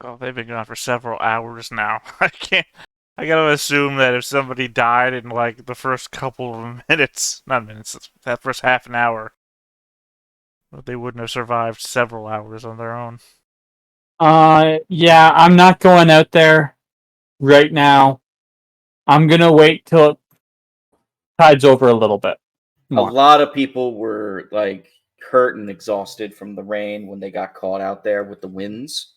Oh, they've been gone for several hours now. I can't. I gotta assume that if somebody died in like the first couple of minutes, not minutes, that first half an hour, they wouldn't have survived several hours on their own. Yeah, I'm not going out there right now. I'm gonna wait till it tides over a little bit A more. lot of people were like hurt and exhausted from the rain when they got caught out there with the winds.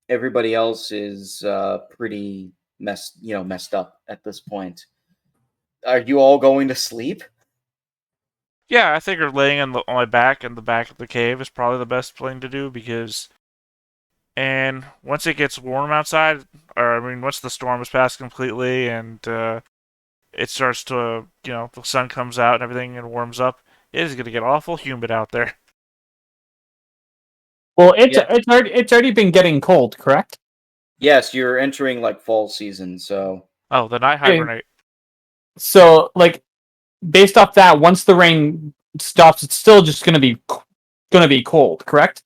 Everybody else is pretty messed up at this point. Are you all going to sleep? Yeah, I think laying on my back in the back of the cave is probably the best thing to do because, and once it gets warm outside, or I mean, once the storm is past completely and it starts to, the sun comes out and everything and warms up, it is gonna get awful humid out there. Well, Yeah. it's already been getting cold, correct? Yes, you're entering like fall season, so Oh, then I Okay. hibernate. So, like, based off that, once the rain stops, it's still just gonna be cold, correct?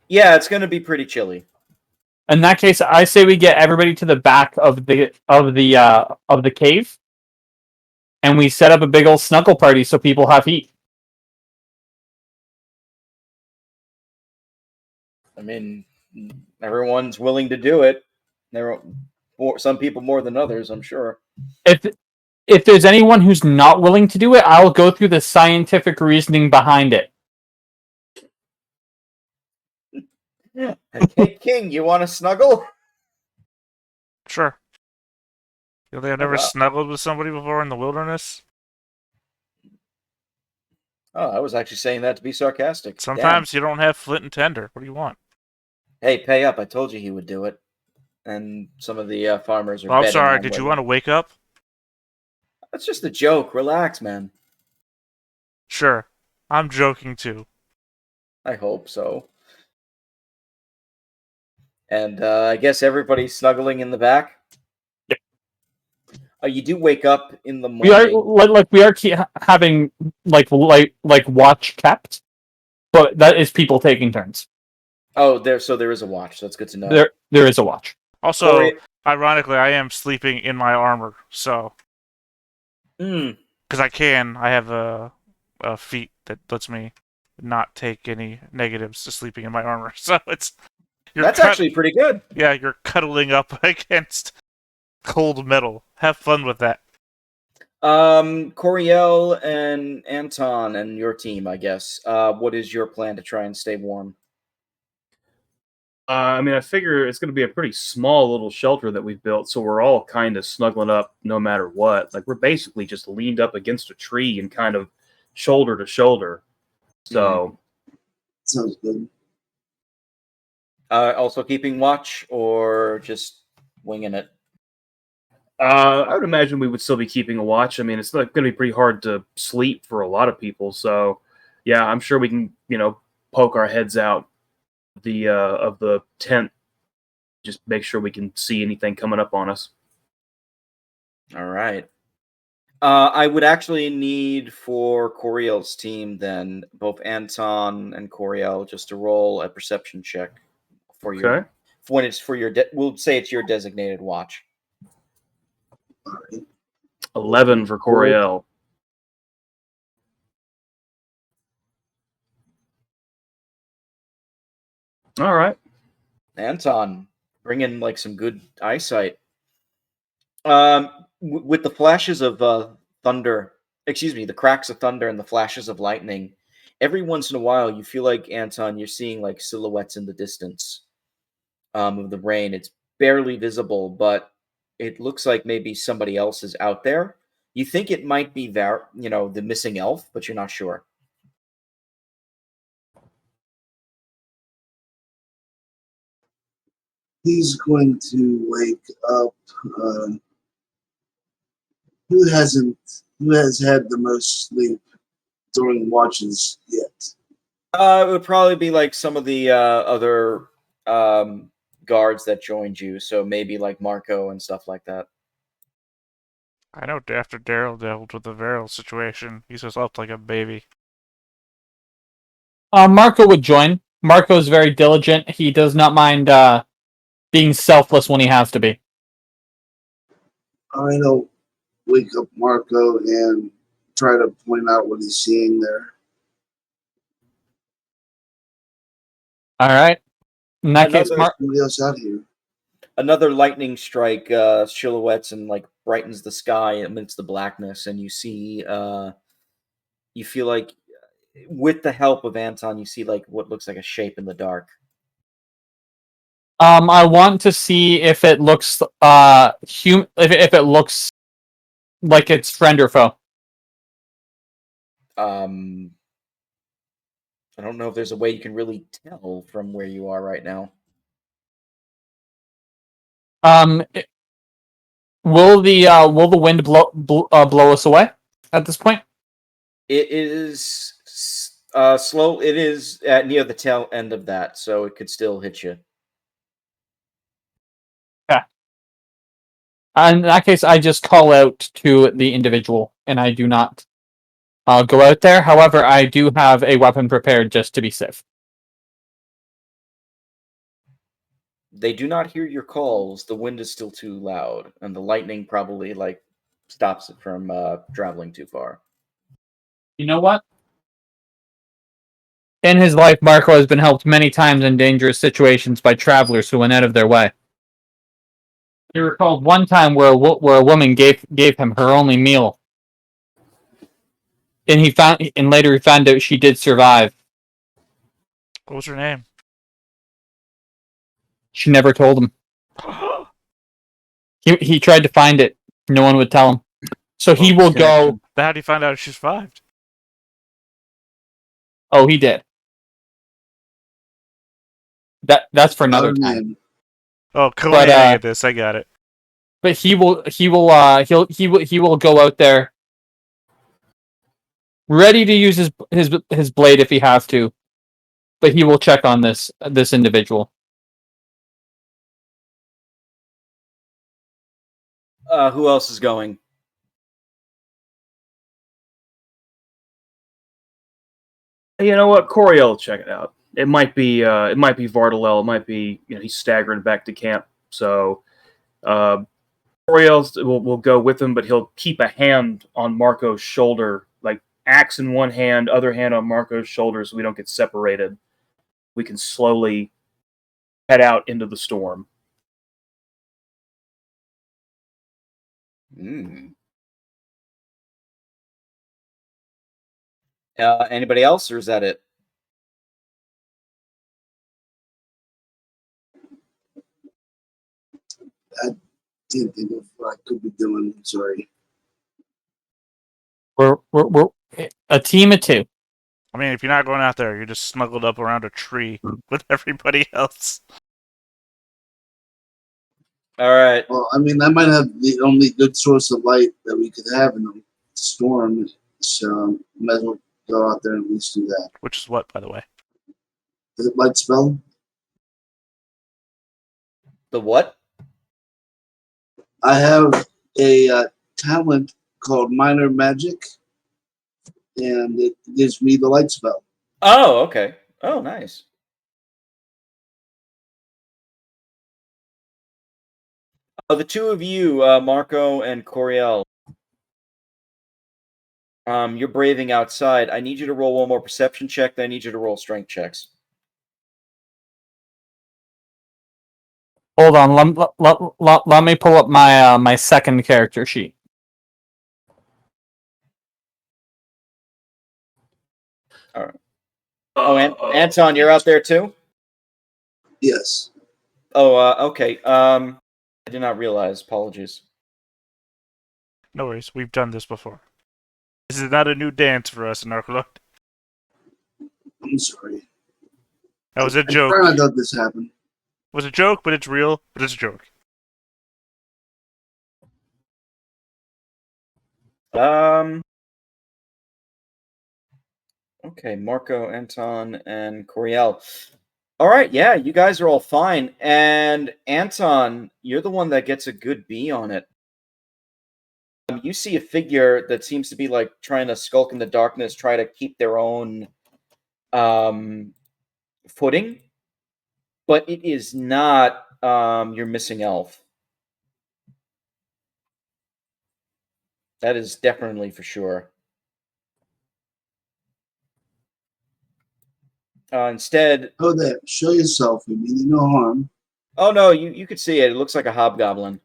yeah, it's going to be pretty chilly. In that case, I say we get everybody to the back of the cave, and we set up a big old snuggle party so people have heat. I mean, everyone's willing to do it. Some people more than others, I'm sure. If there's anyone who's not willing to do it, I'll go through the scientific reasoning behind it. Hey, King, you want to snuggle? Sure. You think I've never Wow. snuggled with somebody before in the wilderness? Oh, I was actually saying that to be sarcastic. Damn. Sometimes you don't have flint and tinder. What do you want? Hey, pay up. I told you he would do it. And some of the farmers are Well, I'm betting sorry. on Did you whether. want to wake up? That's just a joke. Relax, man. Sure. I'm joking too. I hope so. And I guess everybody's snuggling in the back. Yeah. You do wake up in the We are morning. we are having like watch kept, but that is people taking turns. Oh, there is a watch. That's good to know. There is a watch. Also, Corey, ironically, I am sleeping in my armor, so mm, because I can, I have a feat that lets me not take any negatives to sleeping in my armor. So that's actually pretty good. yeah, you're cuddling up against cold metal. Have fun with that. Coriel and Anton and your team, I guess. What is your plan to try and stay warm? I mean, I figure it's going to be a pretty small little shelter that we've built, so we're all kind of snuggling up no matter what. Like, we're basically just leaned up against a tree and kind of shoulder to shoulder. So, Sounds good. Also keeping watch or just winging it? I would imagine we would still be keeping a watch. I mean, it's going to be pretty hard to sleep for a lot of people. So, yeah, I'm sure we can, poke our heads out of the tent, just make sure we can see anything coming up on us. All right. I would actually need for Coriel's team then both Anton and Coriel just to roll a perception check for your when it's for your we'll say it's your designated watch. All right. 11 for Coriel. All right. Anton, bring in like some good eyesight. With the flashes of thunder, the cracks of thunder and the flashes of lightning, every once in a while you feel like, Anton, you're seeing like silhouettes in the distance of the rain. It's barely visible, but it looks like maybe somebody else is out there. You think it might be the missing elf, but you're not sure. He's going to wake up. Who has had the most sleep during watches yet? It would probably be like some of the other guards that joined you, so maybe like Marco and stuff like that. I know after Daryl dealt with the Varel situation, he just slept like a baby. Marco would join. Marco's very diligent. He does not mind being selfless when he has to be. I'll wake up Marco and try to point out what he's seeing there. All right. In that case, Another- Somebody else out here. Another lightning strike silhouettes and like brightens the sky amidst the blackness, and you see, you feel like, with the help of Anton, you see like what looks like a shape in the dark. I want to see if it looks if it looks like it's friend or foe. I don't know if there's a way you can really tell from where you are right now. Will the wind blow us away at this point? It is slow. It is near the tail end of that, so it could still hit you. In that case, I just call out to the individual, and I do not go out there. However, I do have a weapon prepared just to be safe. They do not hear your calls. The wind is still too loud, and the lightning probably like stops it from traveling too far. You know what? In his life, Marco has been helped many times in dangerous situations by travelers who went out of their way. He recalled one time where a woman gave him her only meal, and later he found out she did survive. What was her name? She never told him. He tried to find it. No one would tell him. So he will go. How do you find out she survived? Oh, he did. That's for another Other time. man. Oh, collating at this. I got it. But he will go out there ready to use his blade if he has to. But he will check on this individual. Who else is going? You know what? Coriel will check it out. It might be Vardalel. It might be, he's staggering back to camp. So Coriel will go with him, but he'll keep a hand on Marco's shoulder, like axe in one hand, other hand on Marco's shoulder, so we don't get separated. We can slowly head out into the storm. Anybody else, or is that it? I didn't think of what I could be doing. Sorry. We're a team of two. I mean, if you're not going out there, you're just snuggled up around a tree with everybody else. All right. Well, I mean, I might have the only good source of light that we could have in the storm, so might as well go out there and at least do that. Which is what, by the way? Is it light spell? The what? I have a talent called Minor Magic, and it gives me the light spell. Oh, okay. Oh, nice. The two of you, Marco and Coriel, you're braving outside. I need you to roll one more perception check. Then I need you to roll strength checks. Hold on. Let me pull up my my second character sheet. All right. Oh, Anton, you're out there too? Yes. Oh, okay. I did not realize. Apologies. No worries. We've done this before. This is not a new dance for us in Arclord. I'm sorry. That was a I joke. try not to let this happen. It was a joke, but it's real. But it's a joke. Okay, Marco, Anton, and Coriel. All right, yeah, you guys are all fine. And Anton, you're the one that gets a good B on it. You see a figure that seems to be like trying to skulk in the darkness, try to keep their own footing, but it is not your missing elf. That is definitely for sure. Instead, Oh, there. Show yourself. You mean you no harm. oh no, you could see it. It looks like a hobgoblin.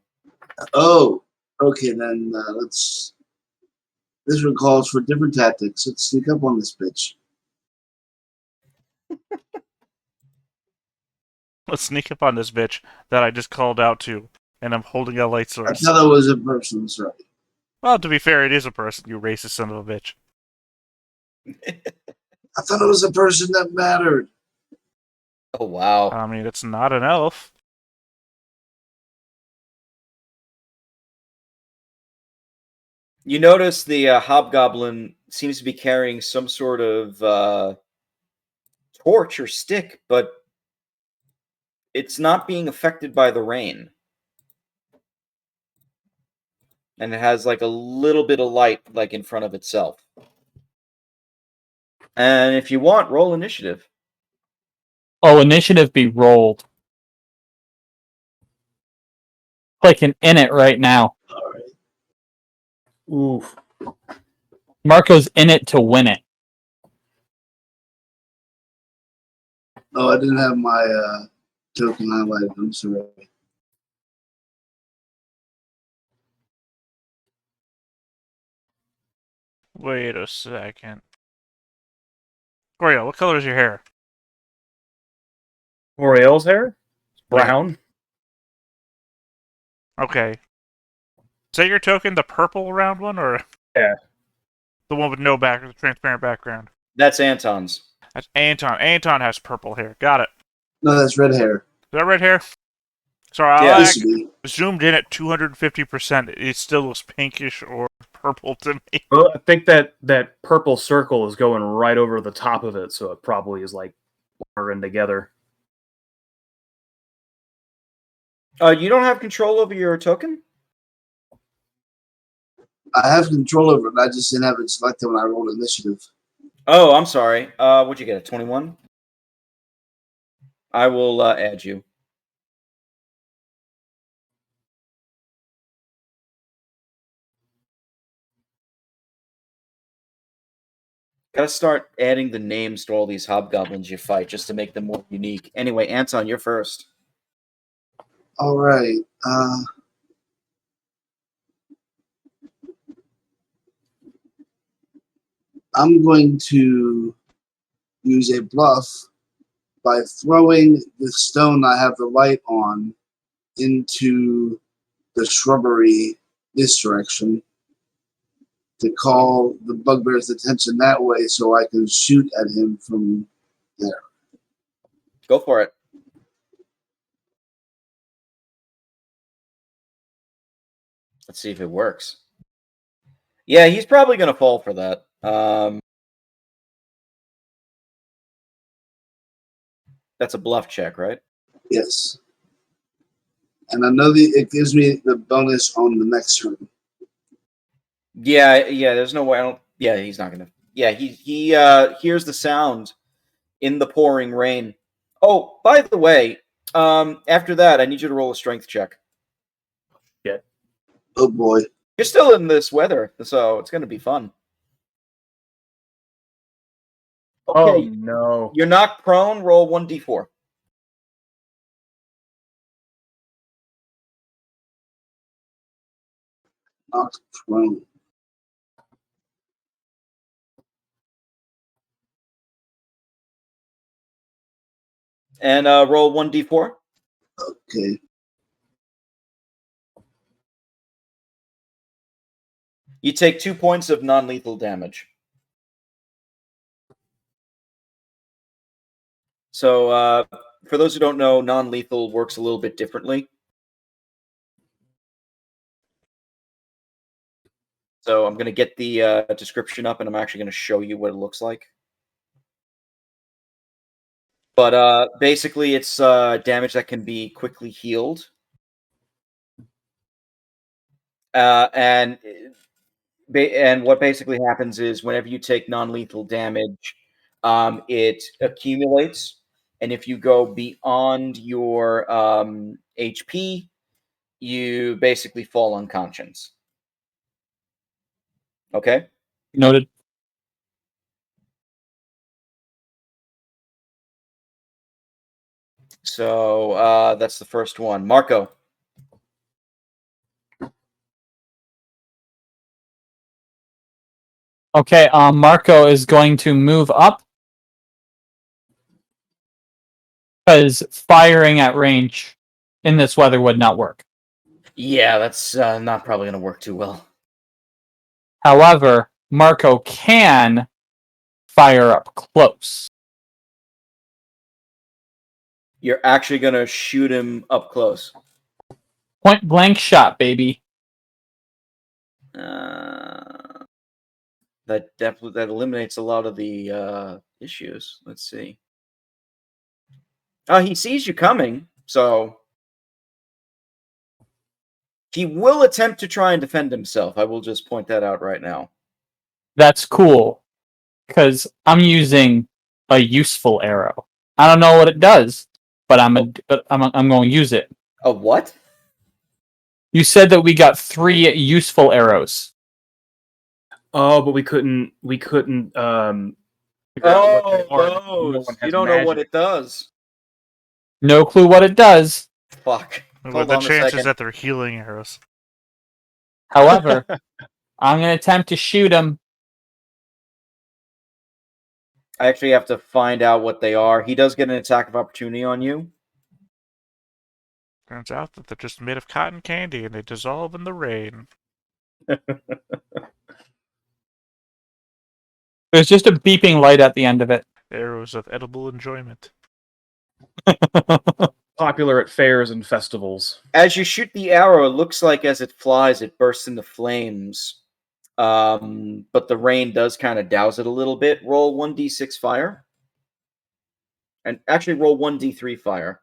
Oh, okay. Then let's. This one calls for different tactics. Let's sneak up on this bitch. Let's sneak up on this bitch that I just called out to, and I'm holding a light I source. thought it was a person. Sorry. Well, to be fair, it is a person, you racist son of a bitch. I thought it was a person that mattered. Oh wow. I mean, it's not an elf. You notice the hobgoblin seems to be carrying some sort of torch or stick, but it's not being affected by the rain. And it has like a little bit of light like in front of itself. And if you want, roll initiative. Oh, initiative be rolled. Clicking in it right now. All right. Oof. Marco's in it to win it. Oh, I didn't have my token highlighted. I'm sorry. Wait a second. Oriel, what color is your hair? Oriel's hair? Brown. Okay. Is that your token, the purple round one, or Yeah. the one with no back, the transparent background? That's Anton's. That's Anton. Anton has purple hair. Got it. No, that's red hair. Is that red hair? Sorry, Yeah. I Used to be. zoomed in at 250%. It still looks pinkish or purple to me. Well, I think that purple circle is going right over the top of it, so it probably is like blurring together. You don't have control over your token? I have control over it. I just didn't have it selected when I rolled initiative. Oh, I'm sorry. What'd you get? A 21? I will add you. Gotta start adding the names to all these hobgoblins you fight just to make them more unique. Anyway, Anton, you're first. All right. I'm going to use a bluff by throwing the stone I have the light on into the shrubbery this direction to call the bugbear's attention that way so I can shoot at him from there. Go for it. Let's see if it works. Yeah, he's probably going to fall for that. That's a bluff check, right? Yes. And I know it gives me the bonus on the next turn. Yeah. There's no way. I don't. Yeah, he's not going to. Yeah, he hears the sound in the pouring rain. Oh, by the way, after that, I need you to roll a strength check. Oh boy. You're still in this weather, so it's going to be fun. Okay, Oh no. you're knocked prone. Roll 1d4. Knocked prone. And roll 1d4. Okay. You take 2 points of non-lethal damage. So, for those who don't know, non-lethal works a little bit differently. So I'm going to get the description up, and I'm actually going to show you what it looks like. But basically, it's damage that can be quickly healed. And what basically happens is whenever you take non-lethal damage, it accumulates, and if you go beyond your HP, you basically fall unconscious. Okay? Noted. So that's the first one. Marco. Okay, Marco is going to move up because firing at range in this weather would not work. Yeah, that's not probably going to work too well. However, Marco can fire up close. You're actually going to shoot him up close. Point blank shot, baby. That eliminates a lot of the issues. Let's see. He sees you coming, so he will attempt to try and defend himself. I will just point that out right now. That's cool, because I'm using a useful arrow. I don't know what it does, but I'm going to use it. A what? You said that we got 3 useful arrows. Oh, but we couldn't. Figure out what they are. No Those. one You has don't know what magic. it does. No clue what it does. Fuck. What Hold the on a chances second. that they're healing arrows? However, I'm going to attempt to shoot him. I actually have to find out what they are. He does get an attack of opportunity on you. Turns out that they're just made of cotton candy and they dissolve in the rain. There's just a beeping light at the end of it. Arrows of edible enjoyment. Popular at fairs and festivals. As you shoot the arrow, it looks like as it flies, it bursts into flames. But the rain does kind of douse it a little bit. Roll 1d6 fire. And actually roll 1d3 fire.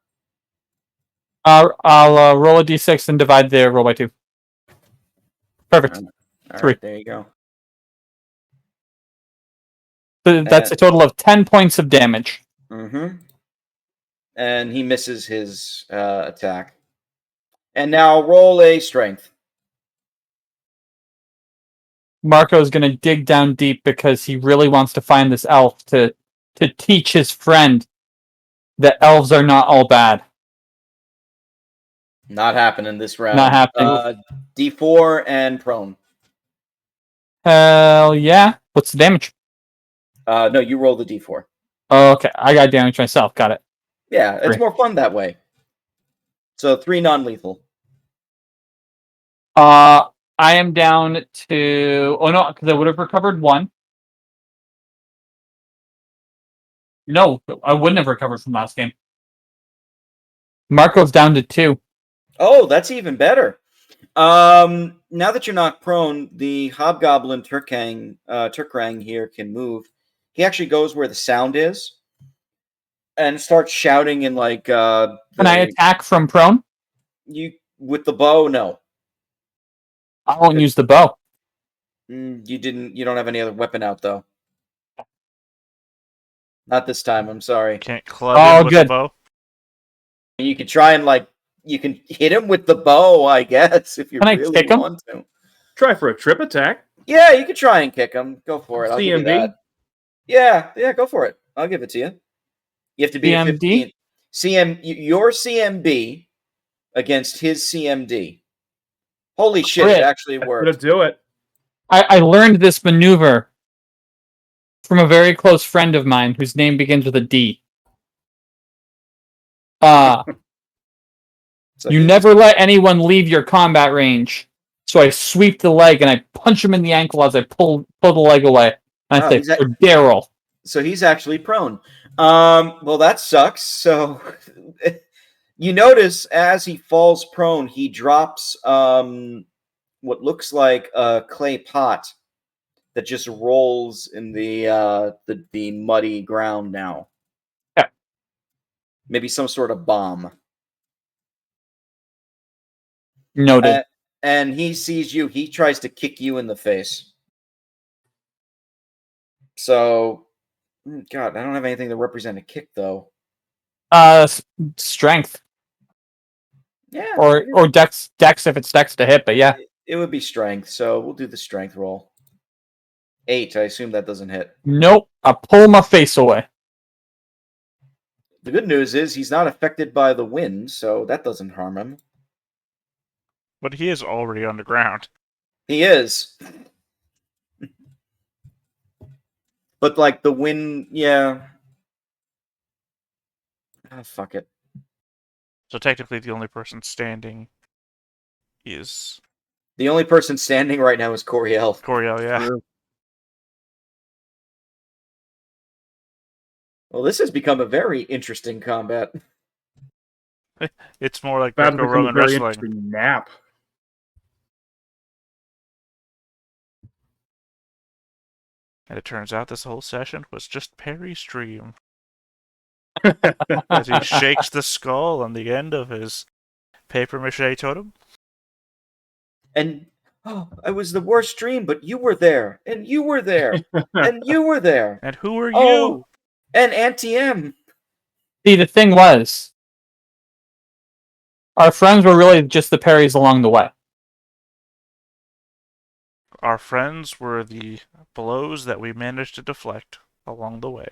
I'll roll a d6 and divide the roll by 2. Perfect. All 3. right, there you go. So that's a total of 10 points of damage. Mm-hmm. And he misses his attack. And now roll a strength. Marco's going to dig down deep because he really wants to find this elf to teach his friend that elves are not all bad. Not happening this round. Not happening. D4 and prone. Hell yeah. What's the damage? No, you roll the D4. Oh, okay, I got damage myself. Got it. Yeah, it's 3. more fun that way. So 3 non-lethal. I am down to... Oh, no, because I would have recovered 1. No, I wouldn't have recovered from last game. Marco's down to 2. Oh, that's even better. Now that you're not prone, the Hobgoblin Turkrang here can move. He actually goes where the sound is and starts shouting in like Can I attack from prone? you with the bow. No, I won't use the bow. you don't have any other weapon out though. Not this time. I'm sorry. Can't club him with a bow. You can try and you can hit him with the bow, I guess, if you really want to. Try for a trip attack. Yeah, you can try and kick him. Go for it. I'll give you that. Yeah, go for it. I'll give it to you. You have to be CMD? 15. Your CMB against his CMD. Holy shit, it actually worked. Let's do it. I learned this maneuver from a very close friend of mine whose name begins with a D. You never let anyone leave your combat range. So I sweep the leg and I punch him in the ankle as I pull the leg away. And I say, Daryl. So he's actually prone. Well, that sucks. So you notice as he falls prone, he drops what looks like a clay pot that just rolls in the muddy ground now. Yeah. Maybe some sort of bomb. Noted. And he sees you. He tries to kick you in the face. So, God, I don't have anything to represent a kick, though. Strength Yeah. or dex if it's dex to hit. But yeah, It would be strength, so we'll do the strength roll. 8. I assume that doesn't hit. nope. I pull my face away. The good news is he's not affected by the wind, so that doesn't harm him. But he is already on the ground. He is. But like the wind, yeah. Ah, fuck it. So technically, the only person standing is The only person standing right now is Coriel. Coriel. Yeah. Well, this has become a very interesting combat. It's more like About to become a Greco-Roman very wrestling. interesting nap. And it turns out this whole session was just Perry's dream. As he shakes the skull on the end of his papier-mâché totem. And it was the worst dream, but you were there, and you were there, and you were there. And who are Oh, you? and Auntie M. See, the thing was, our friends were really just the Perrys along the way. Our friends were the blows that we managed to deflect along the way.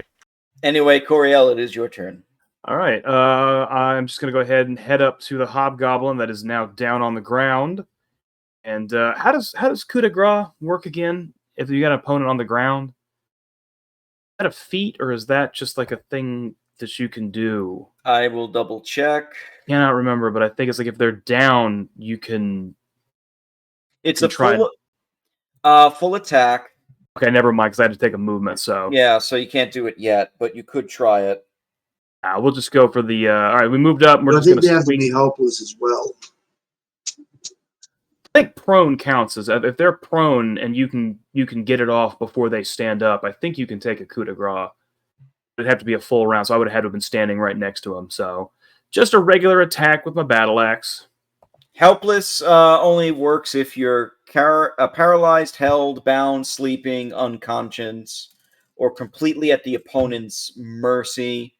Anyway, Coriel, it is your turn. All right. I'm just going to go ahead and head up to the hobgoblin that is now down on the ground. And how does coup de grace work again? If you got an opponent on the ground, is that a feat or is that just like a thing that you can do? I will double check. Cannot remember, but I think it's like if they're down, you can. It's You a try full attack. Okay, never mind, because I had to take a movement. So Yeah, so you can't do it yet, but you could try it. we'll just go for the. All right, we moved up. And we're I just think going they have to to be helpless as well. I think prone counts as if they're prone and you can get it off before they stand up. I think you can take a coup de grace. It'd have to be a full round, so I would have had to have been standing right next to him. So just a regular attack with my battle axe. Helpless only works if you're paralyzed, held, bound, sleeping, unconscious, or completely at the opponent's mercy.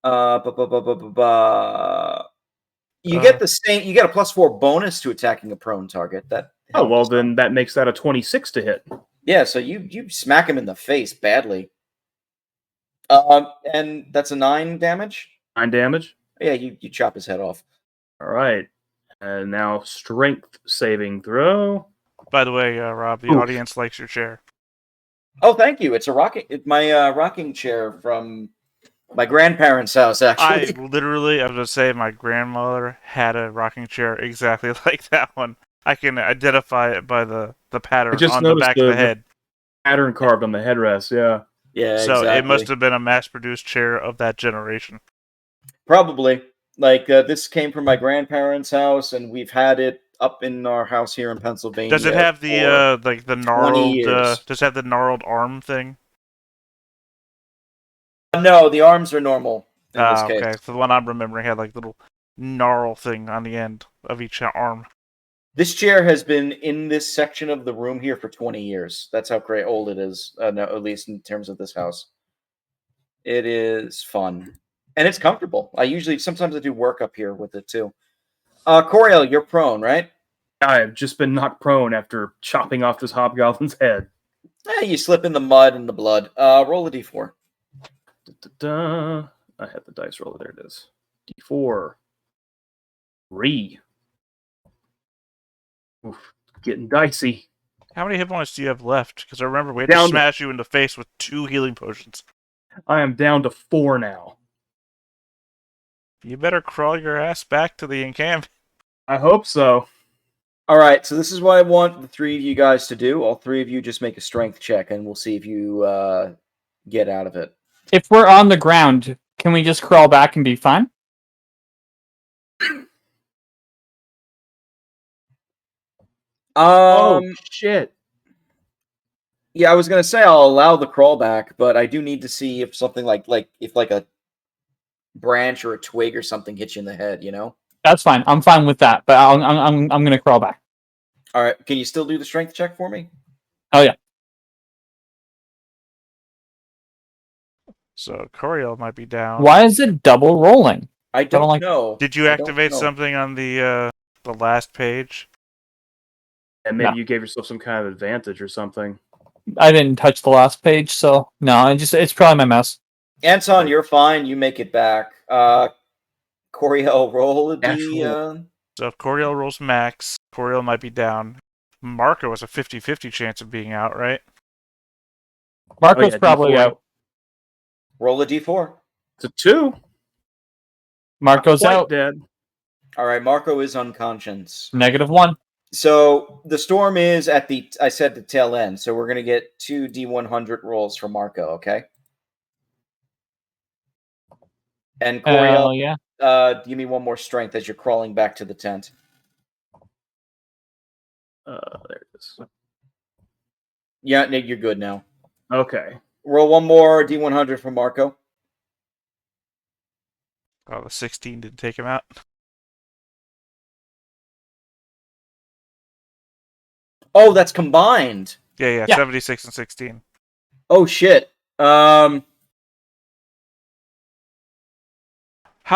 You get the same. You get a +4 bonus to attacking a prone target. That Oh well, helps. then that makes that a 26 to hit. Yeah, so you smack him in the face badly. And that's a 9 damage. 9 damage. Yeah, you chop his head off. All right, and now strength saving throw. By the way, Rob, the Oof. audience likes your chair. Oh, thank you. It's my rocking chair from my grandparents' house. Actually, I was going to say my grandmother had a rocking chair exactly like that one. I can identify it by the pattern just on the noticed back of the head. Pattern carved on the headrest. Yeah. yeah. So exactly. it must have been a mass-produced chair of that generation. Probably. Like this came from my grandparents' house, and we've had it up in our house here in Pennsylvania. Does it have the like the gnarled? years. Does it have the gnarled arm thing? No, the arms are normal in this case. Okay. So the one I'm remembering had like little gnarl thing on the end of each arm. This chair has been in this section of the room here for 20 years. That's how great old it is, no, at least in terms of this house. It is fun. And it's comfortable. Sometimes I do work up here with it too. Coriel, you're prone, right? I've just been knocked prone after chopping off this hobgoblin's head. You slip in the mud and the blood. Roll a d4. Da-da-da. I have the dice roller. There it is. D4. 3. Oof, getting dicey. How many hit points do you have left? Because I remember we had Down to to- smash you in the face with 2 healing potions. I am down to 4 now. You better crawl your ass back to the encampment. I hope so. All right, so this is what I want the 3 of you guys to do. All 3 of you just make a strength check, and we'll see if you get out of it. If we're on the ground, can we just crawl back and be fine? Oh, shit. Yeah, I was gonna say I'll allow the crawl back, but I do need to see if something like if a branch or a twig or something hits you in the head. You know. That's fine. I'm fine with that. But I'm gonna crawl back. All right, can you still do the strength check for me? Oh yeah. So Coriel might be down. Why is it double rolling? I don't like- know. Did you I don't activate know. something on the last page? And maybe No. you gave yourself some kind of advantage or something. I didn't touch the last page, so no. It's probably my mouse. Anton, you're fine. You make it back. Coriel, roll a D. Actual- So if Coriel rolls max, Coriel might be down. Marco has a 50-50 chance of being out, right? Marco's yeah, probably D4. out. Roll a D4. It's a 2. Marco's Quite out. dead. All right, Marco is unconscious. -1. So the storm is at the, I said the tail end. So we're going to get 2 D100 rolls from Marco, okay? And Coriel, Yeah. give me one more strength as you're crawling back to the tent. There it is. Yeah, Nick, you're good now. Okay. Roll one more D100 from Marco. Oh, the 16 didn't take him out. Oh, that's combined. Yeah, Yeah. 76 and 16. Oh shit. How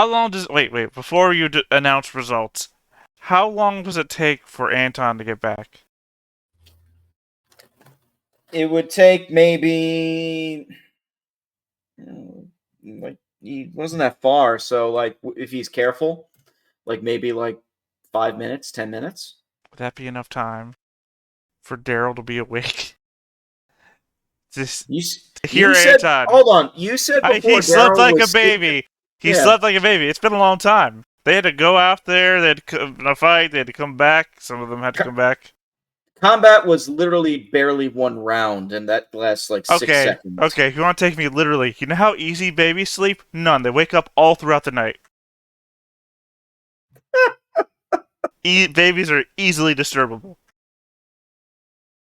long does... Wait, before you announce results, how long does it take for Anton to get back? It would take maybe... Like, he wasn't that far, so, like, if he's careful, like, maybe, like, 5 minutes, 10 minutes. Would that be enough time for Daryl to be awake? Just You hear said, Anton. hold on, you said before He slept Daryl like a was baby. He Yeah. slept like a baby. It's been a long time. They had to go out there. They had to come in a fight. They had to come back. Some of them had to come back. Combat was literally barely one round, and that lasts like 6 seconds. Okay, if you want to take me literally, you know how easy babies sleep? None. They wake up all throughout the night. Babies are easily disturbable.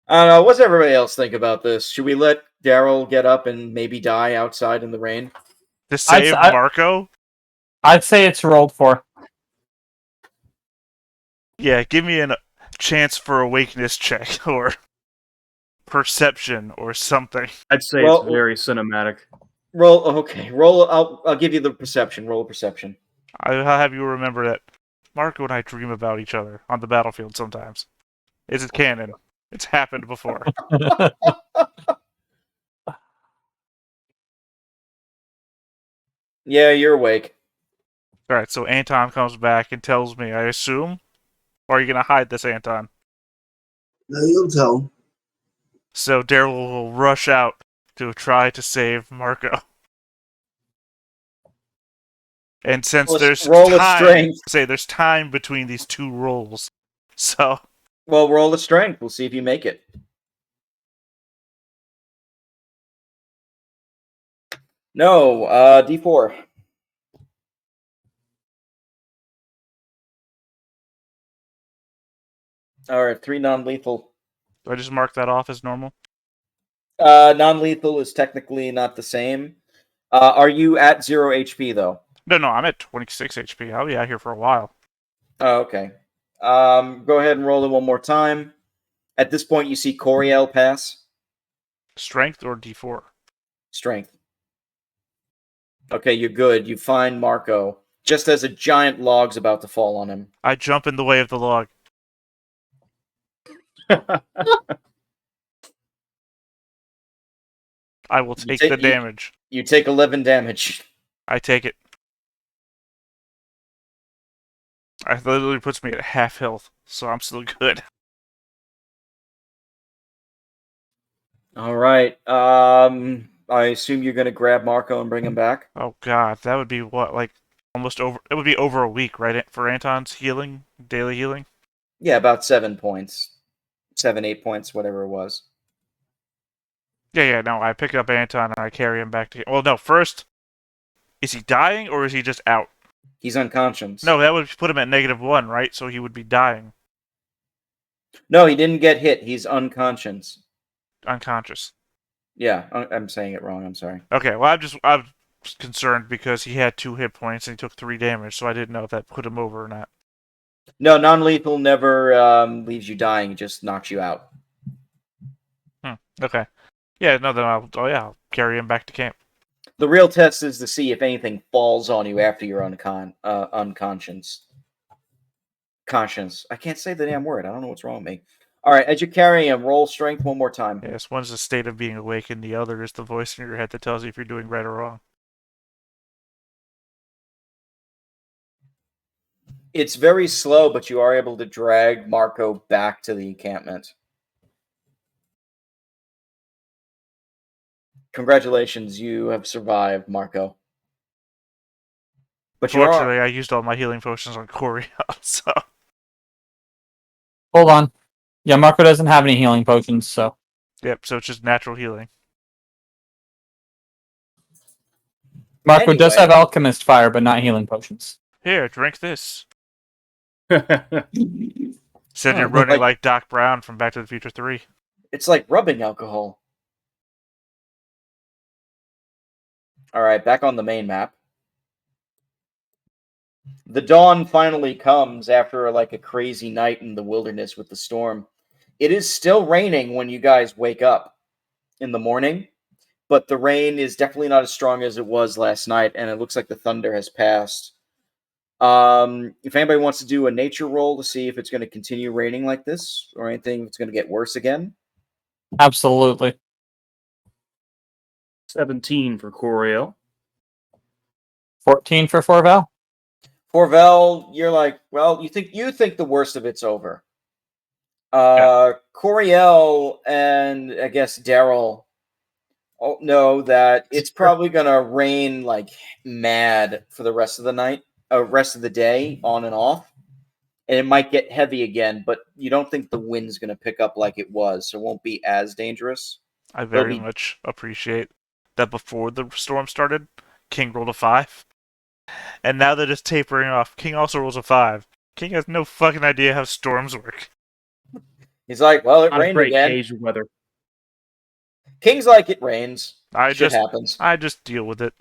I don't know. What's everybody else think about this? Should we let Daryl get up and maybe die outside in the rain? To save Marco? I'd say it's rolled for. Yeah, give me a chance for awakeness check or perception or something. I'd say Well, it's very cinematic. Roll. Okay, roll. I'll give you the perception. Roll a perception. I'll have you remember that Marco and I dream about each other on the battlefield sometimes. It's canon. It's happened before. Yeah, you're awake. Alright, so Anton comes back and tells me, I assume? Or are you going to hide this, Anton? No, you'll tell. So Daryl will rush out to try to save Marco. And since there's roll a time, strength. there's time between these two rolls. So, Well, roll a strength. We'll see if you make it. No, D4. All right, 3 non-lethal. do I just mark that off as normal? Non-lethal is technically not the same. Are you at 0 HP though? No, I'm at 26 HP. I'll be out here for a while. Oh, okay. Go ahead and roll it one more time. At this point, you see Coriel pass. Strength or D4? Strength. Okay, you're good. You find Marco just as a giant log's about to fall on him. I jump in the way of the log. I will take the damage. You take 11 damage. I take it. It literally puts me at half health, so I'm still good. All right. I assume you're going to grab Marco and bring him back. Oh god, that would be what, like, almost over... It would be over a week, right, for Anton's healing? Daily healing? Yeah, about 7 points. 7, 8 points, whatever it was. Yeah, no, I pick up Anton and I carry him back to... Well, no, first, is he dying or is he just out? He's unconscious. No, that would put him at -1, right? So he would be dying. No, he didn't get hit. He's unconscious. Unconscious. Yeah, I'm saying it wrong. I'm sorry. Okay, well, I'm concerned because he had 2 hit points and he took 3 damage, so I didn't know if that put him over or not. No, non-lethal never leaves you dying. It just knocks you out. Okay. Yeah, no, then I'll carry him back to camp. The real test is to see if anything falls on you after you're unconscious. Conscious. I can't say the damn word. I don't know what's wrong with me. All right, as you carry him, roll strength one more time. Yes, one's the state of being awake, and the other is the voice in your head that tells you if you're doing right or wrong. It's very slow, but you are able to drag Marco back to the encampment. Congratulations, you have survived, Marco. But you Unfortunately, are... I used all my healing potions on Corey, so... Hold on. Yeah, Marco doesn't have any healing potions, so. Yep, so it's just natural healing. Marco does Anyway. have alchemist fire, but not healing potions. Here, drink this. Yeah, Said you're Oh, running like Doc Brown from Back to the Future 3. It's like rubbing alcohol. All right, back on the main map. The dawn finally comes after like a crazy night in the wilderness with the storm. It is still raining when you guys wake up in the morning, but the rain is definitely not as strong as it was last night, and it looks like the thunder has passed. If anybody wants to do a nature roll to see if it's going to continue raining like this or anything, if it's going to get worse again. Absolutely. 17 for Coriel. 14 for Forvel. Forvel, you're like, well, you think the worst of it's over. Coriel and I guess Daryl know that it's probably gonna rain like mad for the rest of the night, rest of the day, on and off, and it might get heavy again. But you don't think the wind's gonna pick up like it was, so it won't be as dangerous. I very much appreciate that before the storm started, King rolled a 5. And now they're just tapering off. King also rolls a 5. King has no fucking idea how storms work. He's like, well, it Not a rained great again. gauge of weather. King's like, it rains. Shit happens. I just deal with it.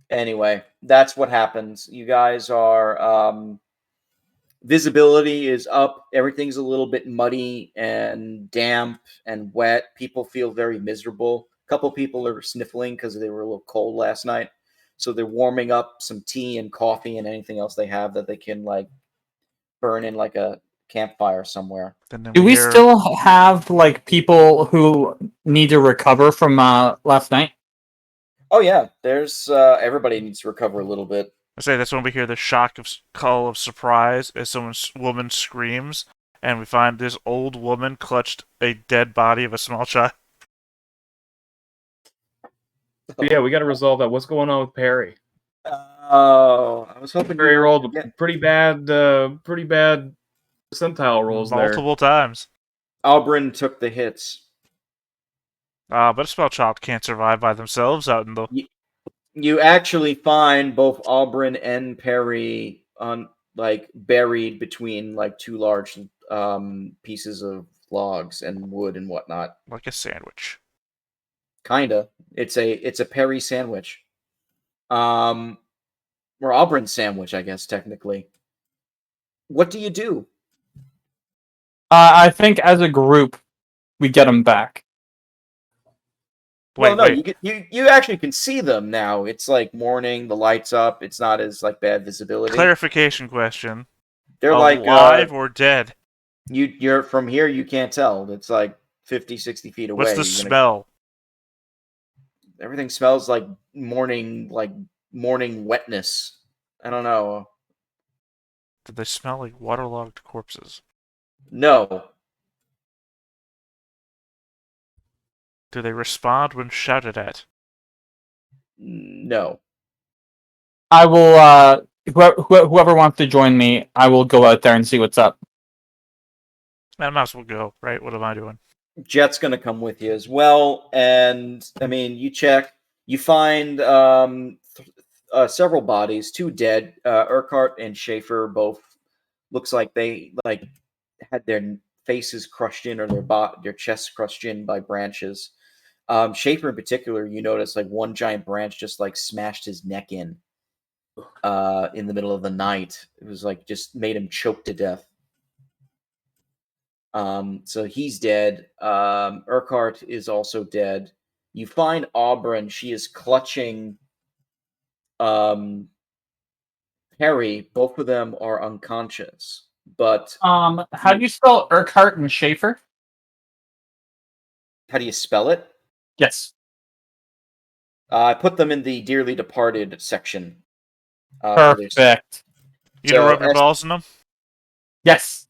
Anyway, that's what happens. You guys are visibility is up. Everything's a little bit muddy and damp and wet. People feel very miserable. A couple people are sniffling because they were a little cold last night. So they're warming up some tea and coffee and anything else they have that they can like burn in like a campfire somewhere. Do we still have like people who need to recover from last night? Oh yeah, there's everybody needs to recover a little bit. I say that's when we hear the shock of call of surprise as someone's woman screams, and we find this old woman clutched a dead body of a small child. But yeah, we got to resolve that. What's going on with Perry? Oh, I was hoping Perry rolled pretty bad percentile rolls multiple times. Albrin took the hits. But a small child can't survive by themselves out in the... You actually find both Albrin and Perry buried between like two large pieces of logs and wood and whatnot. Like a sandwich. Kinda. It's a Perry sandwich. Or Albrin sandwich, I guess, technically. What do you do? I think as a group, we get them back. Wait. You actually can see them now. It's like morning, the lights up. It's not as like bad visibility. Clarification question. They're alive or dead? You're from here, you can't tell. It's like 50, 60 feet away. What's the smell? Everything smells like morning wetness. I don't know. Did they smell like waterlogged corpses? No. Do they respond when shouted at? No. I will, whoever wants to join me, I will go out there and see what's up. I might as well go, right? What am I doing? Jet's gonna come with you as well, and I mean, you check, you find several bodies, 2 dead. Urquhart and Schaefer both looks like they had their faces crushed in or their chests crushed in by branches. Schaefer in particular, you notice like one giant branch just like smashed his neck in the middle of the night. It was like just made him choke to death. So he's dead. Urquhart is also dead. You find Auburn. She is clutching Harry. Both of them are unconscious. But How do you spell Urquhart and Schaefer? how do you spell it? Yes. I put them in the dearly departed section. For this. Perfect. You gonna So, rub your balls in them? Yes.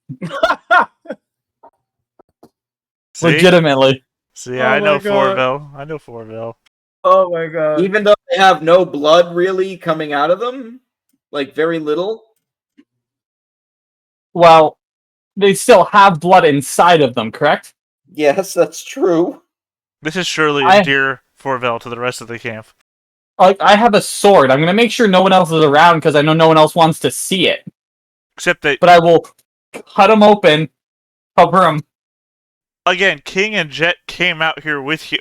See? Legitimately. See, Oh I know my God. Forville. I know Forville. Oh my god. Even though they have no blood really coming out of them, like very little. Well, they still have blood inside of them, correct? Yes, that's true. This is surely I- endear Forville to the rest of the camp. Like, I have a sword. I'm gonna make sure no one else is around because I know no one else wants to see it. Except that, But I will cut them open, cover them. again, King and Jet came out here with you.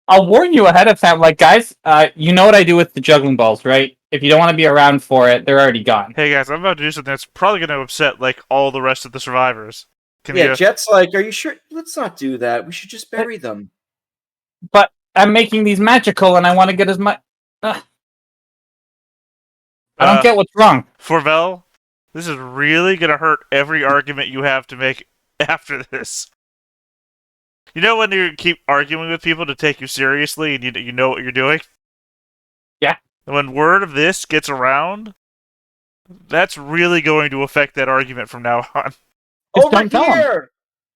I'll warn you ahead of time. Like, guys, you know what I do with the juggling balls, right? If you don't want to be around for it, they're already gone. Hey guys, I'm about to do something that's probably going to upset, like, all the rest of the survivors. Can Yeah, you... Jet's like, are you sure? Let's not do that. We should just bury them. But I'm making these magical, and I want to get as much. I don't get what's wrong. Forville, this is really going to hurt every argument you have to make after this. You know when you keep arguing with people to take you seriously and you know what you're doing? Yeah. When word of this gets around, that's really going to affect that argument from now on. Just Over don't tell 'em. here!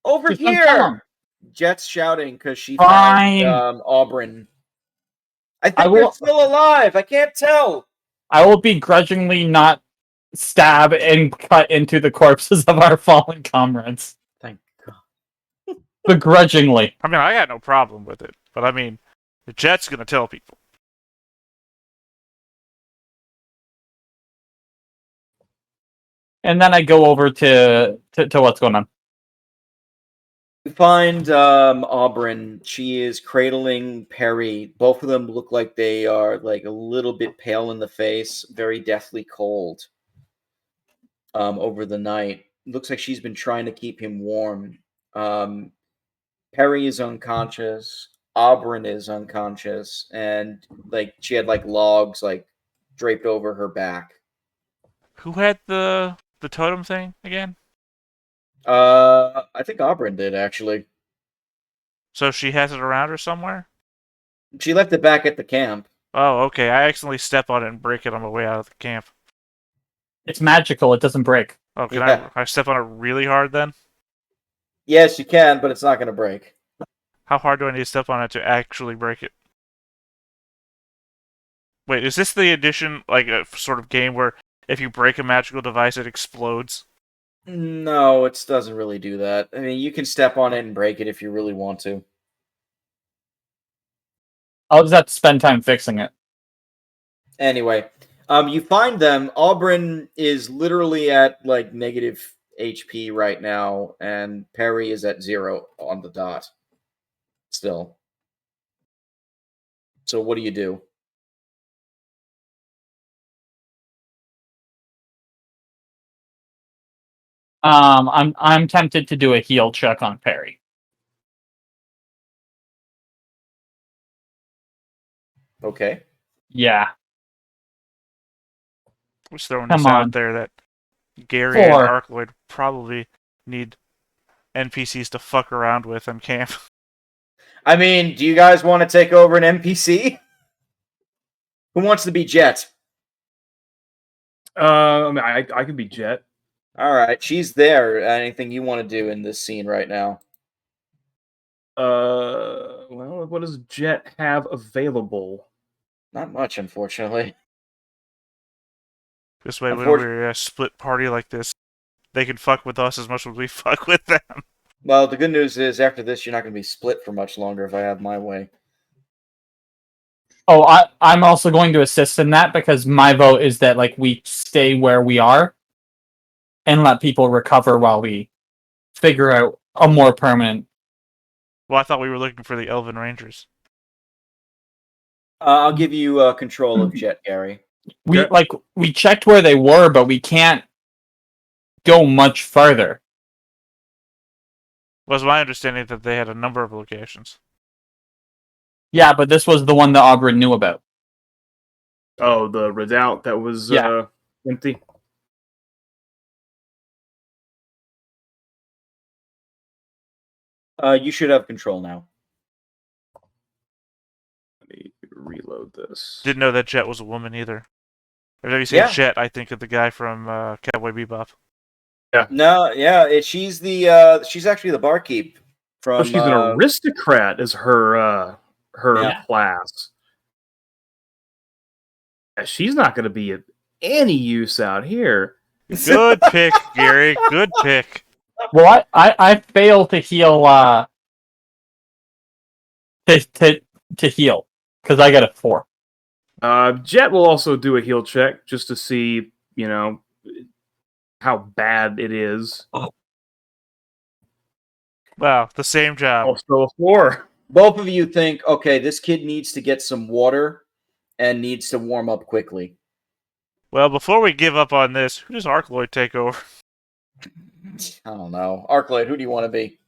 Over Just don't tell 'em. here! Jet's shouting because she Fine. found Auburn. I I think will- they're still alive. I can't tell. I will begrudgingly not stab and cut into the corpses of our fallen comrades. Thank God. Begrudgingly. I mean, I got no problem with it, but I mean, the Jet's going to tell people. And then I go over to what's going on. You find Auburn. She is cradling Perry. Both of them look like they are like a little bit pale in the face, very deathly cold. Over the night, looks like she's been trying to keep him warm. Perry is unconscious. Auburn is unconscious, and like she had like logs like draped over her back. Who had the totem thing again? I think Auburn did actually. So she has it around her somewhere? She left it back at the camp. Oh, okay. I accidentally step on it and break it on my way out of the camp. It's magical, it doesn't break. Oh, can Yeah. I step on it really hard then? Yes, you can, but it's not going to break. How hard do I need to step on it to actually break it? Wait, is this the edition, like a sort of game where if you break a magical device, it explodes? No, it doesn't really do that. I mean, you can step on it and break it if you really want to. I'll just have to spend time fixing it. Anyway, you find them. Auburn is literally at like negative HP right now, and Perry is at 0 on the dot. Still. So what do you do? I'm tempted to do a heal check on Perry. Okay. Yeah. Just throwing Come this on. out there that Gary and 4. Arkloid probably need NPCs to fuck around with in camp. I mean, do you guys want to take over an NPC? Who wants to be Jet? I mean, I could be Jet. All right, she's there. Anything you want to do in this scene right now? Well, what does Jet have available? Not much, unfortunately. This way, when we're a split party like this, they can fuck with us as much as we fuck with them. Well, the good news is after this, you're not going to be split for much longer if I have my way. Oh, I'm also going to assist in that because my vote is that like we stay where we are and let people recover while we figure out a more permanent. Well, I thought we were looking for the Elven Rangers. I'll give you control of Jet, Gary. We Okay. like we checked where they were, but we can't go much farther. Was my understanding that they had a number of locations. Yeah, but this was the one that Ogren knew about. Oh, the redoubt that was Yeah. empty. You should have control now. Let me reload this. Didn't know that Jet was a woman either. Every time you say Yeah. Jet, I think of the guy from Cowboy Bebop. No, yeah, she's actually the barkeep from. Oh, she's an aristocrat as her Yeah. class. Yeah, she's not going to be of any use out here. Good pick, Gary. Good pick. Well, I failed to heal to heal because I got a 4. Jet will also do a heal check just to see, how bad it is. Wow, the same job. Also a 4. Both of you think, okay, this kid needs to get some water and needs to warm up quickly. Well, before we give up on this, who does Arcloid take over? I don't know. Arclight, who do you want to be?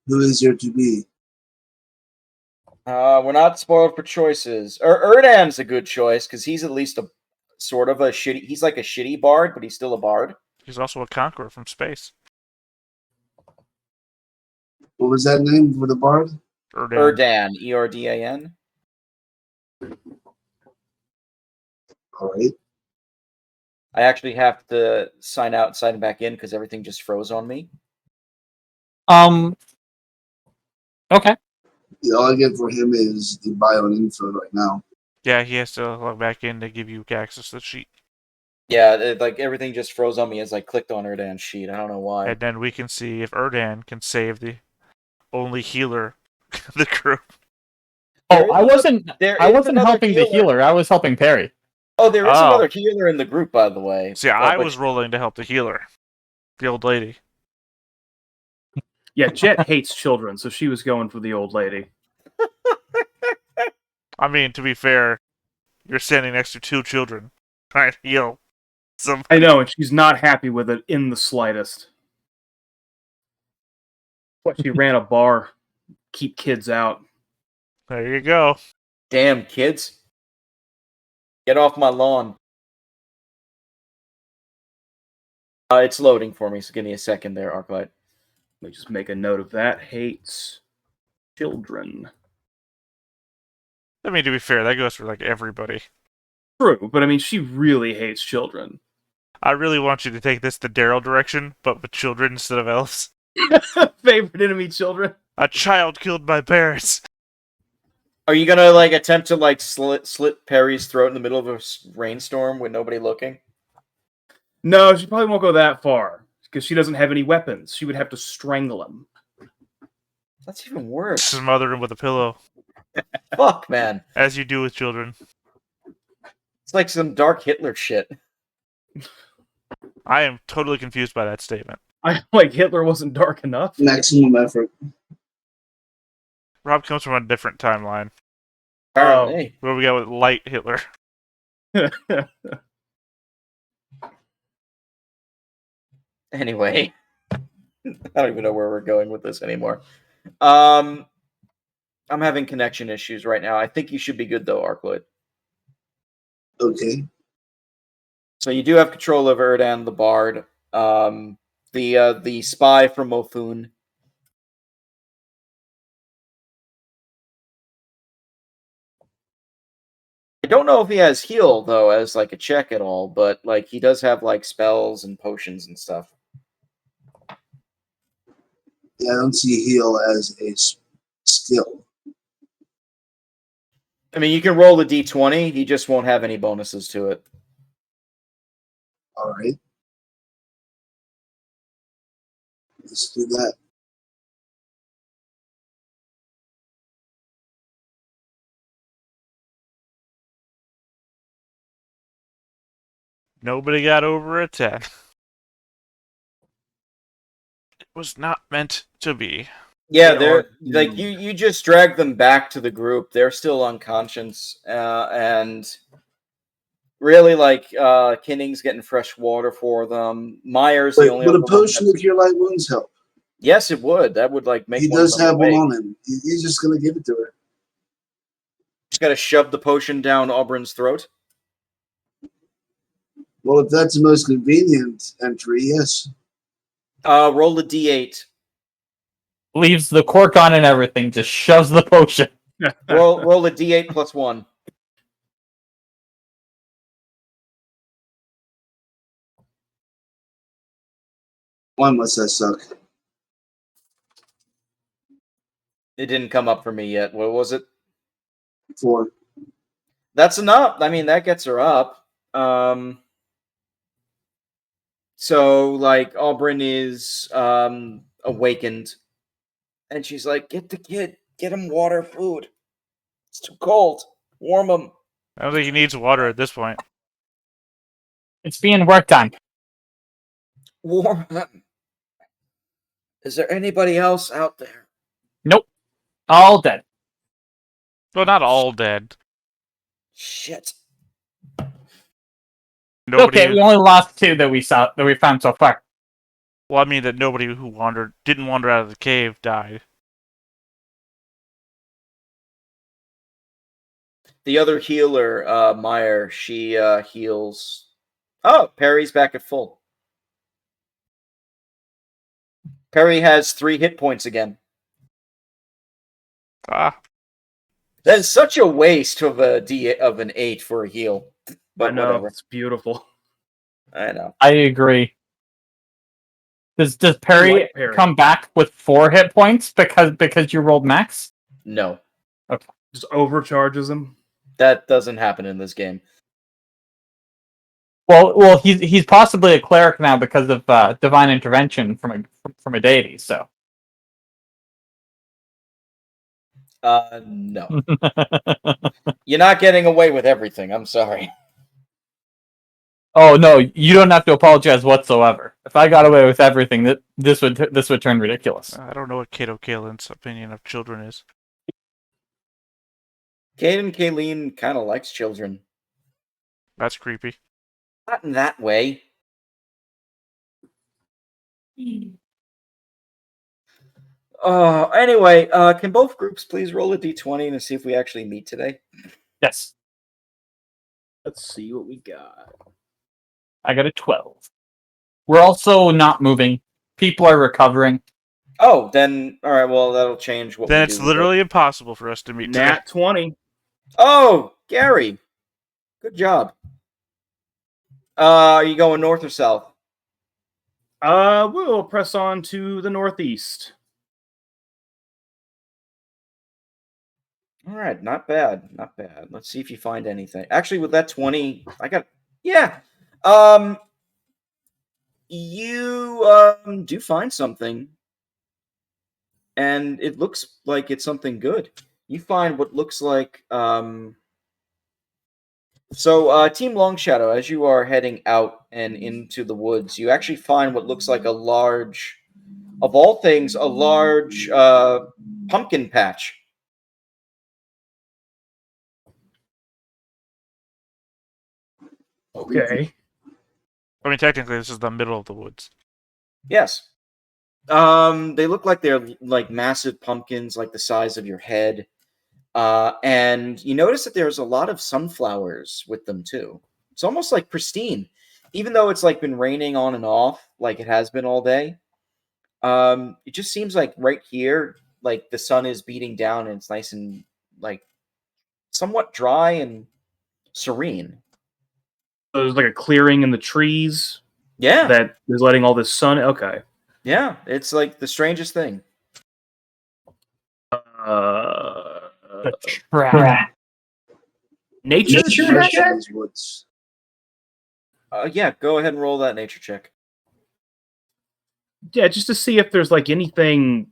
Who is there to be? We're not spoiled for choices. Erdan's a good choice because he's at least a sort of a shitty. He's like a shitty bard, but he's still a bard. He's also a conqueror from space. What was that name for the bard? Erdan, Erdan. All right. I actually have to sign out and sign back in because everything just froze on me. Okay. Yeah, all I get for him is the bio and info right now. Yeah, he has to log back in to give you access to the sheet. Yeah, like everything just froze on me as I clicked on Erdan's sheet. I don't know why. And then we can see if Erdan can save the only healer in the group. Oh, I wasn't another helping the healer. I was helping Perry. Oh, there is another healer in the group, by the way. See, I was rolling to help the healer, the old lady. Yeah, Jet hates children, so she was going for the old lady. I mean, to be fair, you're standing next to 2 children trying to heal some. I know, and she's not happy with it in the slightest. What, she ran a bar, keep kids out. There you go. Damn, kids. Get off my lawn. It's loading for me, so give me a second there, Arclight. Let me just make a note of that. Hates children. I mean, to be fair, that goes for like everybody. True, but I mean, she really hates children. I really want you to take this the Daryl direction, but with children instead of elves. Favorite enemy children. A child killed my parents. Are you gonna like attempt to like slit Perry's throat in the middle of a rainstorm with nobody looking? No, she probably won't go that far because she doesn't have any weapons. She would have to strangle him. That's even worse. Smother him with a pillow. Fuck, man. As you do with children. It's like some dark Hitler shit. I am totally confused by that statement. I like Hitler wasn't dark enough. Maximum effort. Rob comes from a different timeline. Apparently. Where we go with light Hitler. Anyway. I don't even know where we're going with this anymore. I'm having connection issues right now. I think you should be good though, Arcloid. Okay. So you do have control over Erdan the Bard. The spy from Molthune. I don't know if he has heal though as like a check at all, but like he does have like spells and potions and stuff. Yeah, I don't see heal as a skill. I mean, you can roll a d20. He just won't have any bonuses to it. All right. Let's do that. Nobody got over a 10. It was not meant to be. Yeah, they're like you just drag them back to the group. They're still unconscious, and Really, like Kinning's getting fresh water for them. Meyer's the Wait, only would other a one. potion of cure light wounds help? Yes, it would. That would like make He one of does them have one awake. on him. He's just gonna give it to her. Just gotta shove the potion down Auburn's throat. Well, if that's the most convenient entry, yes. Roll a d8. Leaves the cork on and everything, just shoves the potion. Roll a d8 plus 1. Why must I suck? It didn't come up for me yet. What was it? 4. That's enough. I mean, that gets her up. So like Auburn is awakened, and she's like, "Get the kid. Get him water, food. It's too cold. Warm him." I don't think he needs water at this point. It's being worked on. Warm him. Is there anybody else out there? Nope. All dead. Well, not all dead. Shit. Nobody. Okay, we only lost 2 that we found so far. Well, I mean that nobody who didn't wander out of the cave died. The other healer, Meyer, she heals. Oh, Perry's back at full. Perry has 3 hit points again. Ah, That is such a waste of an 8 for a heal. But I know, whatever. it's beautiful. I know. I agree. Does Perry Like Perry. come back with 4 hit points because you rolled max? No, Just overcharges him. that doesn't happen in this game. Well, he's possibly a cleric now because of divine intervention from a deity. So. No. You're not getting away with everything. I'm sorry. Oh no, you don't have to apologize whatsoever. If I got away with everything, this would turn ridiculous. I don't know what Kato Kalen's opinion of children is. Kaden Kayleen kind of likes children. That's creepy. Not in that way. Anyway, can both groups please roll a d20 to see if we actually meet today? Yes, Let's see what we got. I got a 12. We're also not moving. People are recovering. Oh, then all right. Well, that'll change what. Then we it's do. literally impossible for us to meet today. Nat 20. Oh, Gary, good job. Are you going north or south? We'll press on to the northeast. All right, not bad, not bad. Let's see if you find anything. Actually, with that 20, I got yeah. You do find something, and it looks like it's something good. You find what looks like So, Team Long Shadow, as you are heading out and into the woods, you actually find what looks like a large, of all things, a large pumpkin patch. Okay. I mean, technically, this is the middle of the woods. Yes. They look like they're like massive pumpkins, like the size of your head. And you notice that there's a lot of sunflowers with them too. It's almost like pristine, even though it's like been raining on and off, like it has been all day. It just seems like right here, like the sun is beating down and it's nice and like somewhat dry and serene. So there's like a clearing in the trees Yeah, that is letting all this sun. Okay. yeah, it's like the strangest thing. The trap. Nature? These woods. Yeah, go ahead and roll that nature check. Yeah, just to see if there's like anything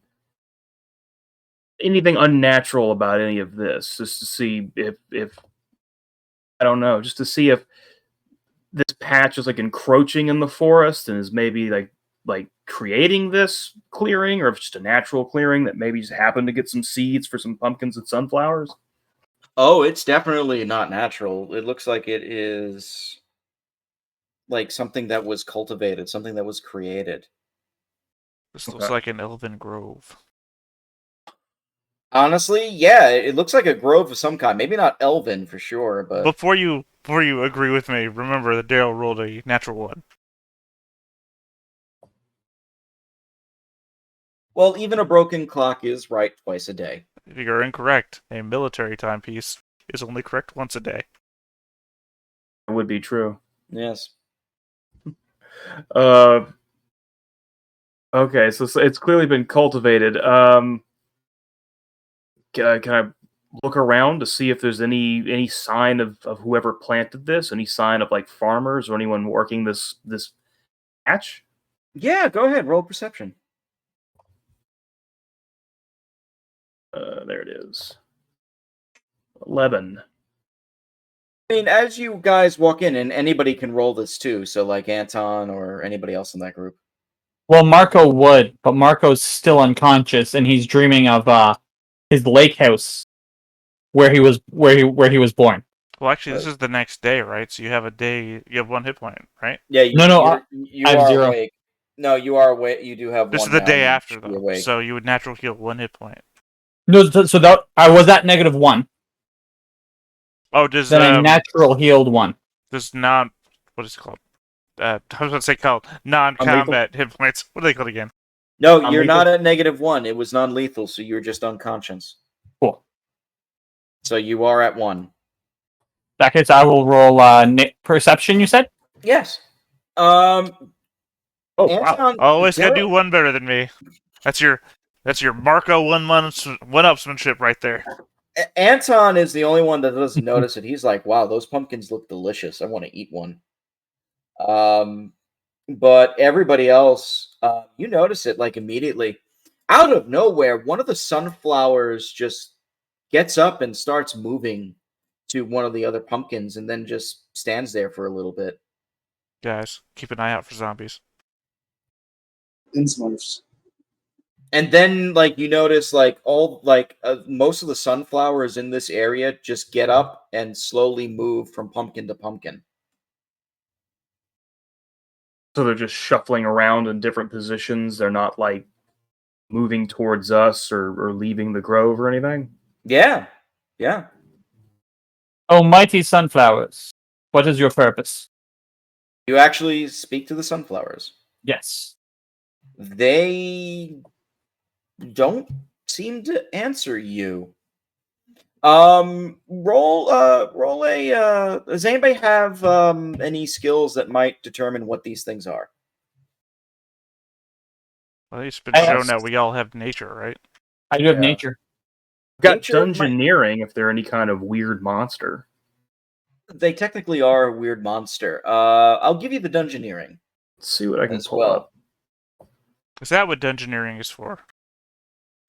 unnatural about any of this. Just to see if I don't know, just to see if this patch is like encroaching in the forest and is maybe like creating this clearing, or if it's just a natural clearing that maybe just happened to get some seeds for some pumpkins and sunflowers. Oh, it's definitely not natural. It looks like it is like something that was cultivated, something that was created. This looks Okay. like an elven grove. Honestly, yeah, it looks like a grove of some kind. Maybe not elven for sure, but Before you agree with me, remember that Daryl rolled a natural one. well, even a broken clock is right twice a day. You're incorrect. A military timepiece is only correct once a day. It would be true. Yes. Okay, so it's clearly been cultivated. Can I look around to see if there's any sign of whoever planted this? Any sign of like farmers or anyone working this patch? Yeah, go ahead, roll perception. There it is. 11. I mean, as you guys walk in, and anybody can roll this too, so like Anton or anybody else in that group. Well, Marco would, but Marco's still unconscious, and he's dreaming of his lake house where he was born. Well, actually, this Right. is the next day, right? So you have a day. You have 1 hit point, right? Yeah, No, you I have are 0. awake. No, you are awake. You do have This one is the now. day You after, should be though. awake. So you would natural heal 1 hit point. No, so that I was at -1. Oh, does Then I natural healed 1. what is it called? I was about to say called non-combat hit points. What are they called again? No, you're Non-lethal? not at -1. It was non-lethal, so you were just unconscious. Cool. So you are at 1. In that case, I will roll perception. You said? Yes. Oh wow! Anton, Always gotta do Daryl- one better than me. That's your Marco one-upsmanship right there. Anton is the only one that doesn't notice it. He's like, "Wow, those pumpkins look delicious. I want to eat one." But everybody else, you notice it like immediately. Out of nowhere, one of the sunflowers just gets up and starts moving to one of the other pumpkins and then just stands there for a little bit. Guys, keep an eye out for zombies. In Smurfs. And then, like, you notice, like, most of the sunflowers in this area just get up and slowly move from pumpkin to pumpkin. So they're just shuffling around in different positions. They're not like moving towards us or leaving the grove or anything. Yeah. Yeah. Oh, mighty sunflowers! What is your purpose? You actually speak to the sunflowers. Yes. They don't seem to answer you. Roll a does anybody have any skills that might determine what these things are? Well, it's been I have- shown that we all have nature, right? I do have Yeah. nature. I've got Nature might- dungeoneering if they're any kind of weird monster. They technically are a weird monster. I'll give you the dungeoneering Let's see what I can as pull well. up. Is that what dungeoneering is for?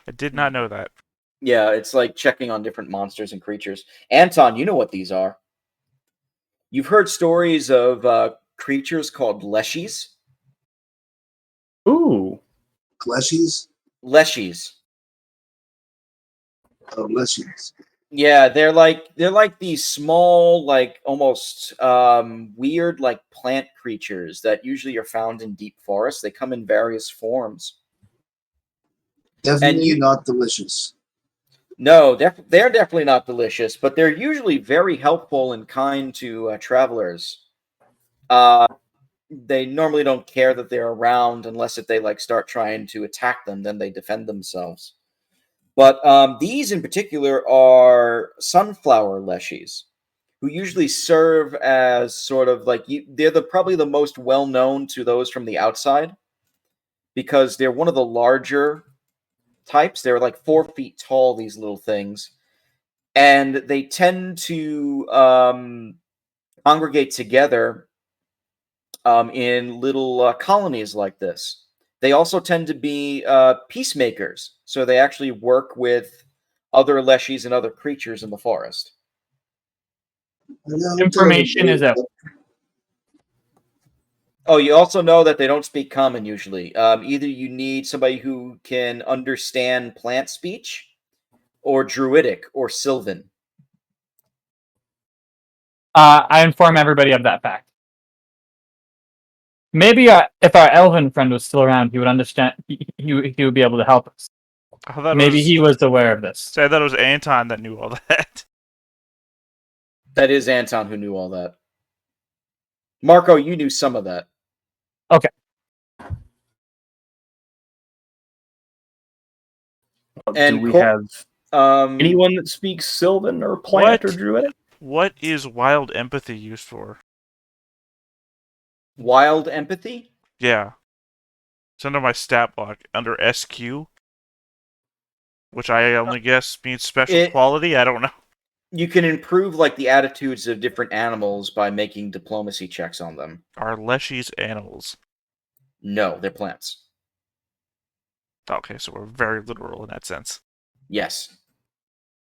I did not know that. Yeah, it's like checking on different monsters and creatures. Anton, you know what these are. You've heard stories of creatures called leshies. Ooh, Fleshies? Leshies. Oh, leshies. Yeah, they're like these small, like almost weird, like plant creatures that usually are found in deep forests. They come in various forms. Definitely you- not delicious. No, they're definitely not delicious, but they're usually very helpful and kind to travelers. They normally don't care that they're around unless if they like start trying to attack them, then they defend themselves. But these in particular are sunflower leshies, who usually serve as sort of like they're probably the most well known to those from the outside because they're one of the larger types. They're like 4 feet tall. These little things, and they tend to congregate together in little colonies like this. They also tend to be peacemakers, so they actually work with other leshies and other creatures in the forest. Information is out. Oh, you also know that they don't speak common usually. Either you need somebody who can understand plant speech, or druidic, or sylvan. I inform everybody of that fact. Maybe if our elven friend was still around, he would understand. He would be able to help us. Maybe he was aware of this. So I thought it was Anton that knew all that. That is Anton who knew all that. Marco, you knew some of that. Okay. And do we Cor- have anyone that speaks Sylvan or Plant or What? Druidic? What is wild empathy used for? wild empathy? Yeah. It's under my stat block, under SQ. Which I only guess means special quality. I don't know. You can improve like the attitudes of different animals by making diplomacy checks on them. Are leshies animals? No, they're plants. Okay, so we're very literal in that sense. Yes.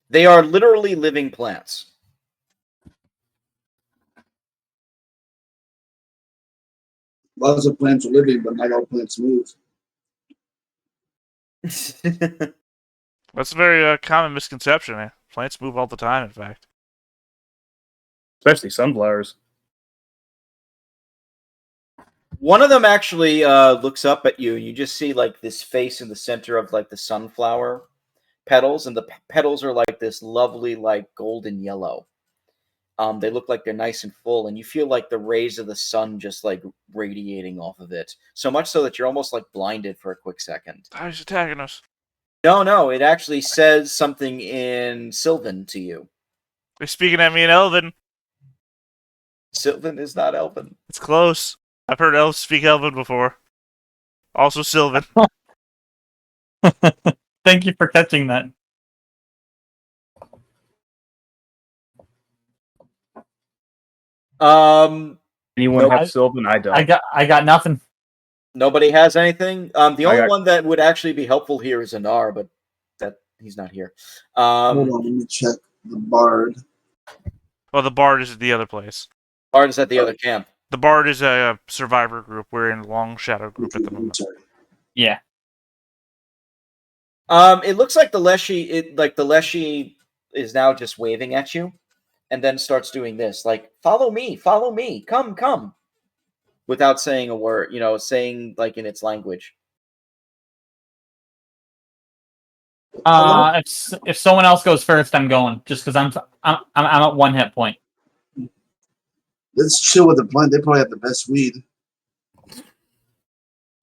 They are literally living plants. Lots of plants are living, but not all plants move. That's a very common misconception. Plants move all the time, in fact. Especially sunflowers. One of them actually looks up at you, and you just see like this face in the center of like the sunflower petals, and the petals are like this lovely like golden yellow. They look like they're nice and full, and you feel like the rays of the sun just like radiating off of it. So much so that you're almost like blinded for a quick second. Oh, he's attacking us. No, it actually says something in Sylvan to you. They're speaking at me in Elven. Sylvan is not Elven. It's close. I've heard elves speak Elven before. Also Sylvan. Thank you for catching that. Anyone Nope. have Sylvan? I don't. I got nothing. Nobody has anything. The I only got- one that would actually be helpful here is Anar, but that he's not here. Hold on, let me check the bard. Well, the Bard is at the other place. Bard is at the other camp. The Bard is a survivor group. We're in Long Shadow group at the moment. Sorry. Yeah. It looks like the Leshy is now just waving at you, and then starts doing this, like follow me, come, without saying a word. Saying like in its language. If someone else goes first, I'm going. Just because I'm at 1 hit point. Let's chill with the plant. They probably have the best weed.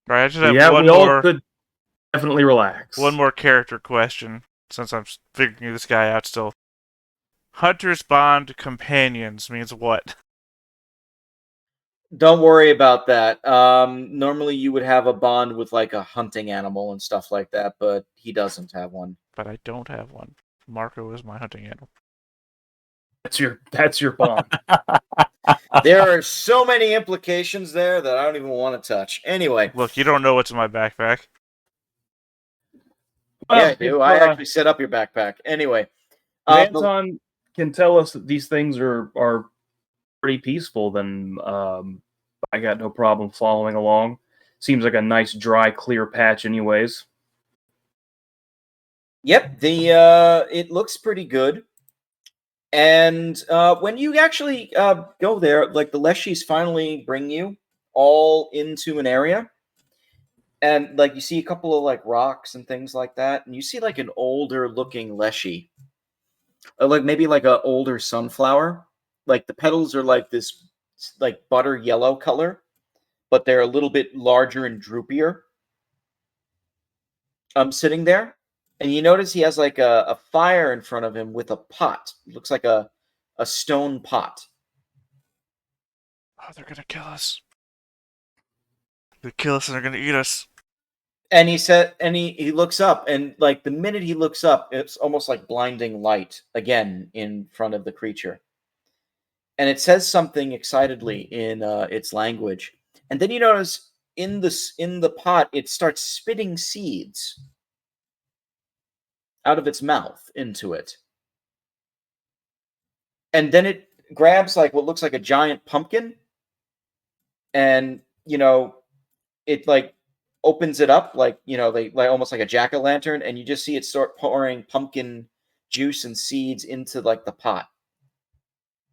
Right, I just have Yeah, one we all more. could definitely relax. One more character question, since I'm figuring this guy out still. Hunter's Bond Companions means what? Don't worry about that. Normally you would have a bond with like a hunting animal and stuff like that, but he doesn't have one. But I don't have one. Marco is my hunting animal. That's your bond. There are so many implications there that I don't even want to touch. Anyway. Look, you don't know what's in my backpack. Yeah, I do. I actually set up your backpack. Anyway. Anton can tell us that these things are pretty peaceful, then I got no problem following along. Seems like a nice, dry, clear patch anyways. Yep, it looks pretty good. And when you actually go there, like the Leshies finally bring you all into an area. And like you see a couple of like rocks and things like that, and you see like an older looking Leshy. Like maybe like an older sunflower. Like the petals are like this like butter yellow color, but they're a little bit larger and droopier. Sitting there. And you notice he has like a fire in front of him with a pot. It looks like a stone pot. Oh, they're gonna kill us. They kill us and they're gonna eat us. And he looks up, and like the minute he looks up, it's almost like blinding light again in front of the creature. And it says something excitedly in its language. And then you notice in the pot, it starts spitting seeds out of its mouth into it. And then it grabs like what looks like a giant pumpkin, and it like opens it up like they like almost like a jack-o'-lantern, and you just see it start pouring pumpkin juice and seeds into like the pot.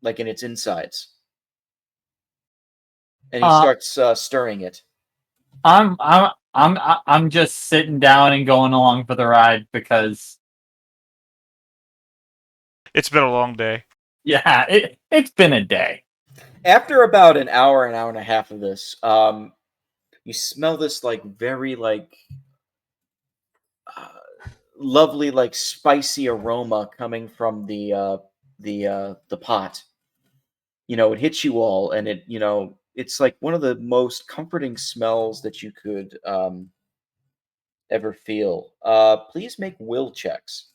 like in its insides. And he Uh, starts stirring it. I'm just sitting down and going along for the ride because It's been a long day. yeah, it's been a day. After about an hour and a half of this, you smell this like very like uh, lovely like spicy aroma coming from the pot. You know, it hits you all, and it's like one of the most comforting smells that you could ever feel. Please make will checks.